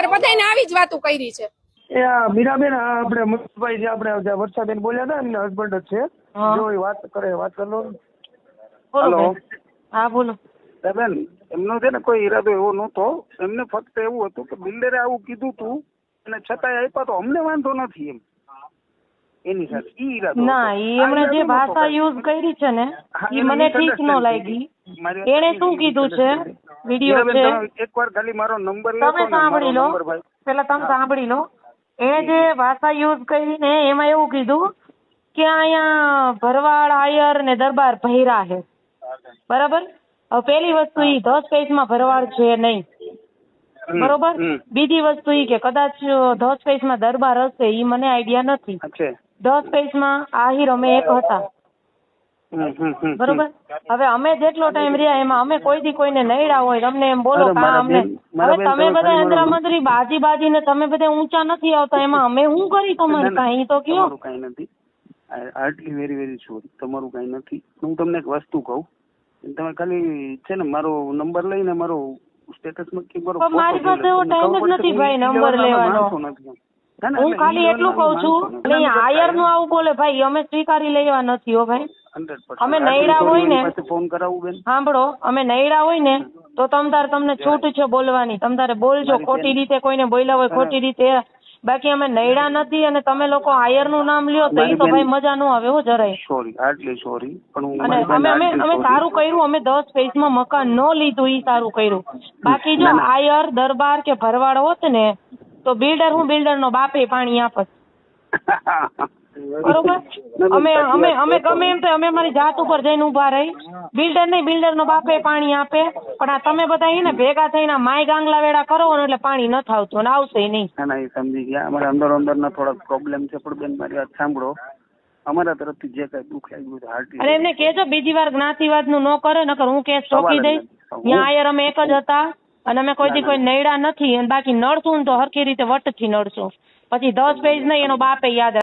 અત્યારે બધાને આવી જ વાતો કરી છે। એ આ મીરાબેન આપણે મુકેશભાઈ જે આપણે વર્ષાબેન બોલ્યા હતા એમના હસબન્ડ જ છે, જો એ વાત કરે વાત કરી લો। હેલો, હા બોલો બેન, એમનો છે ને કોઈ ઈરાદો એવો નહોતો, એમને ફક્ત એવું હતું કે બિલ્ડરે આવું કીધું તું અને છતાંય આપ્યા તો અમને વાંધો નથી એમ એની સાથે ઈ ઈરાદો ના, એમણે જે ભાષા યુઝ કરી છે ને એ મને ઠીક ન લાગી। એને શું કીધું છે, વિડીયો છે, એકવાર ખાલી મારો નંબર તમે સાંભળી લો, પેલા તમે સાંભળી લો। એને જે ભાષા યુઝ કરી ને એમાં એવું કીધું કે અહીંયા ભરવાડ આયર ને દરબાર ભૈરા છે, બરાબર। હવે પેલી વસ્તુ ઈ 10 પેજમાં ભરવાડ છે નહીં, બરોબર। બીજી વસ્તુ ઈ કે કદાચ 10 પેજમાં દરબાર હશે ઈ મને આઈડિયા નથી। 10 પેજમાં આહિર અમે એક હતા, બરોબર। હવે અમે જેટલો ટાઈમ રહ્યા એમાં અમે કોઈ દી કોઈને નડ્યા હોય તમને એમ બોલો કા અમને, હવે તમે બધા અંદરામંદરી બાજી ને તમે બધા ઊંચા નથી આવતા, એમાં અમે શું કરી તમારે કાંઈ તો કયો। કાંઈ નથી, હાર્ટલી વેરી વેરી સોરી, તમારું કાંઈ નથી। હું તમને એક વસ્તુ કહું, તમે ખાલી છે ને મારો નંબર લઈને મારો સ્ટેટસ મૂકી બરો, મારી પાસે એવો ટાઈમ જ નથી ભાઈ નંબર લેવાનો। હું ખાલી એટલું કઉ છું આયર નું આવું બોલે ભાઈ અમે સ્વીકારી લેવા નથી હો ભાઈ। અમે નૈડા હોય ને, ફોન કરાવું બેન, સાંભળો, અમે નૈડા હોય ને તો તમને છૂટ છે બોલવાની, તમતારે બોલજો, ખોટી રીતે કોઈને બોલ્યા હોય ખોટી રીતે, બાકી અમે નૈડા નથી। અને તમે લોકો આયર નું નામ લ્યો તો એ તો ભાઈ મજા ન આવે હો જરાય। સોરી, હાર્ટલી સોરી, પણ અને અમે સારું કર્યું, અમે 10 પેજમાં મકાન ન લીધું ઈ સારું કર્યું। બાકી જો આયર દરબાર કે ભરવાડ હોત ને તો બિલ્ડર નો બાપે પાણી આપત, બરોબર। અમે ગમે એમ તો અમે અમારી જાત ઉપર જઈને ઉભા રહી, બિલ્ડર નહીં, બિલ્ડર નો બાપે પાણી આપે, પણ આ તમે બધા ને ભેગા થઈને માય ગાંગલા વેડા કરો ને એટલે પાણી ન આવતું અને આવશે નહીં। ના એ સમજી ગયા, અમારે અંદર ના થોડાક પ્રોબ્લેમ છે, પણ બેન મારી વાત સાંભળો, અમારા તરફથી જે કઈ દુઃખ લાગ્યું હાર્ટલી, અને એમને કેજો બીજી વાર જ્ઞાતિવાદ નું ન કરે, નકર હું કેસ ઠોકી દઈશ। ત્યાં આયર અમે એક જ હતા અને અમે કોઈ નડ્યા નથી, અને બાકી નડશું ને તો હરખી રીતે વટથી નડશું, પછી 10 પેજ નહીં એનો બાપે યાદ